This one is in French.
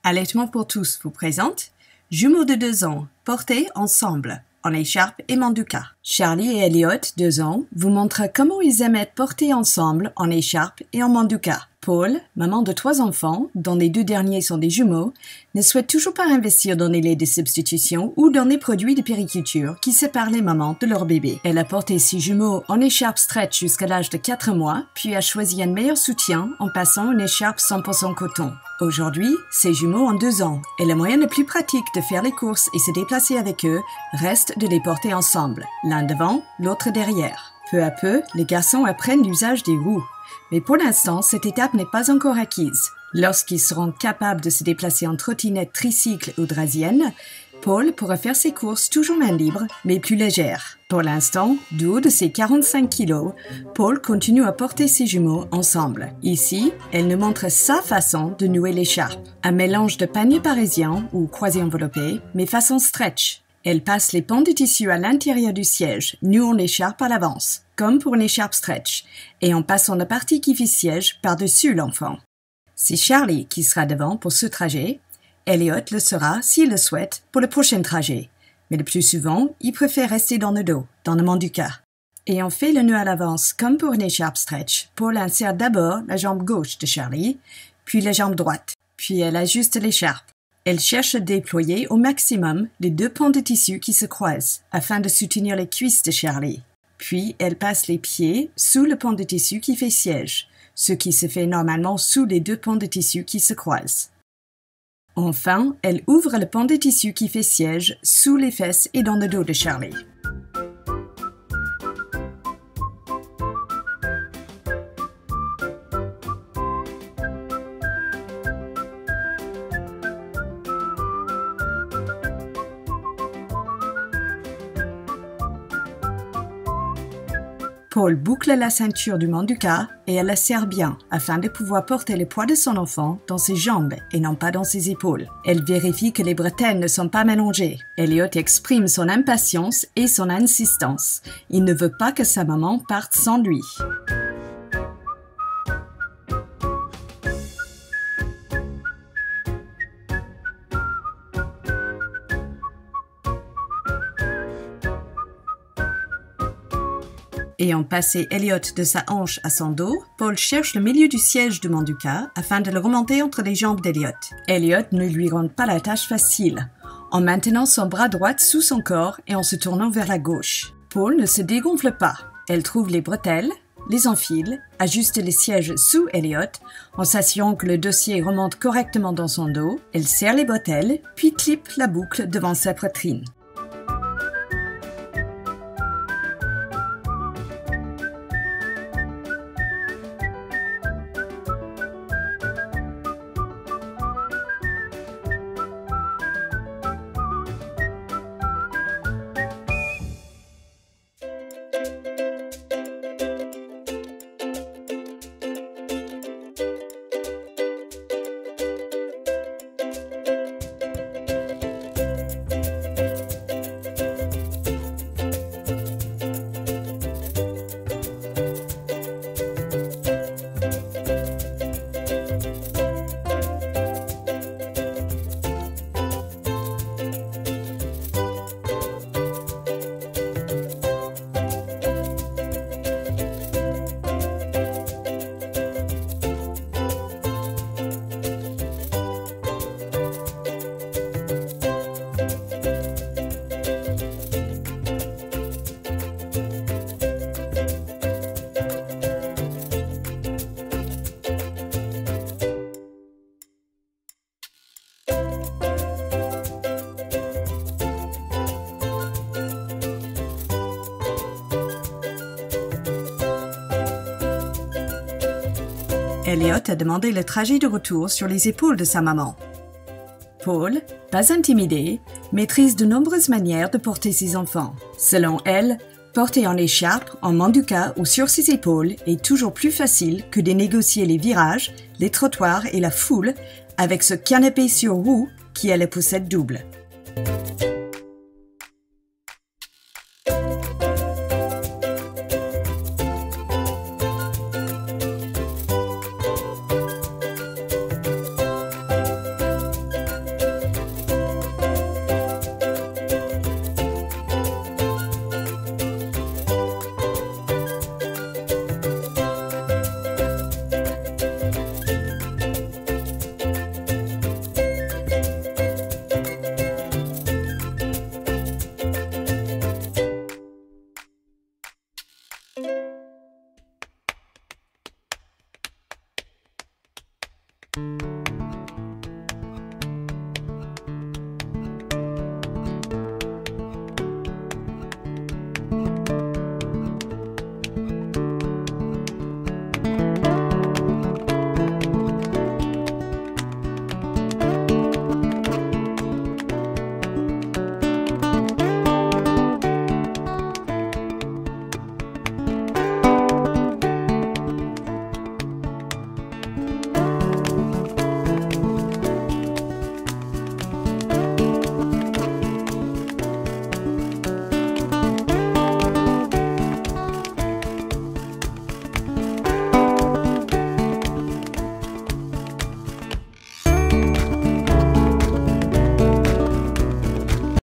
Allaitement pour tous vous présente Jumeaux de 2 ans, portés ensemble, en écharpe et manduka. Charlie et Elliot, 2 ans, vous montrent comment ils aiment être portés ensemble en écharpe et en manduka. Paul, maman de 3 enfants, dont les 2 derniers sont des jumeaux, ne souhaite toujours pas investir dans les laits de substitution ou dans les produits de périculture qui séparent les mamans de leur bébé. Elle a porté ses jumeaux en écharpe stretch jusqu'à l'âge de 4 mois, puis a choisi un meilleur soutien en passant une écharpe 100% coton. Aujourd'hui, ses jumeaux ont 2 ans et le moyen le plus pratique de faire les courses et se déplacer avec eux reste de les porter ensemble, l'un devant, l'autre derrière. Peu à peu, les garçons apprennent l'usage des roues. Mais pour l'instant, cette étape n'est pas encore acquise. Lorsqu'ils seront capables de se déplacer en trottinette, tricycle ou draisienne, Paul pourra faire ses courses toujours main libre, mais plus légère. Pour l'instant, du haut de ses 45 kilos, Paul continue à porter ses jumeaux ensemble. Ici, elle nous montre sa façon de nouer l'écharpe. Un mélange de panier parisien ou croisé enveloppé, mais façon stretch. Elle passe les pans de tissu à l'intérieur du siège, nouant l'écharpe à l'avance, comme pour une écharpe stretch, et en passant la partie qui fait siège par-dessus l'enfant. C'est Charlie qui sera devant pour ce trajet. Elliot le sera, s'il le souhaite, pour le prochain trajet. Mais le plus souvent, il préfère rester dans le dos, dans le manduka. Et on fait le nœud à l'avance, comme pour une écharpe stretch. Paul insère d'abord la jambe gauche de Charlie, puis la jambe droite, puis elle ajuste l'écharpe. Elle cherche à déployer au maximum les 2 pans de tissu qui se croisent, afin de soutenir les cuisses de Charlie. Puis, elle passe les pieds sous le pan de tissu qui fait siège, ce qui se fait normalement sous les 2 pans de tissu qui se croisent. Enfin, elle ouvre le pan de tissu qui fait siège sous les fesses et dans le dos de Charlie. Paul boucle la ceinture du manduka et elle la serre bien afin de pouvoir porter le poids de son enfant dans ses jambes et non pas dans ses épaules. Elle vérifie que les bretelles ne sont pas mélangées. Elliot exprime son impatience et son insistance. Il ne veut pas que sa maman parte sans lui. Ayant passé Elliot de sa hanche à son dos, Paul cherche le milieu du siège du manduka afin de le remonter entre les jambes d'Elliot. Elliot ne lui rend pas la tâche facile, en maintenant son bras droit sous son corps et en se tournant vers la gauche. Paul ne se dégonfle pas. Elle trouve les bretelles, les enfile, ajuste les sièges sous Elliot, en s'assurant que le dossier remonte correctement dans son dos. Elle serre les bretelles, puis clip la boucle devant sa poitrine. Elliot a demandé le trajet de retour sur les épaules de sa maman. Paul, pas intimidé, maîtrise de nombreuses manières de porter ses enfants. Selon elle, porter en écharpe, en manduka ou sur ses épaules est toujours plus facile que de négocier les virages, les trottoirs et la foule avec ce canapé sur roue qui est la poussette double.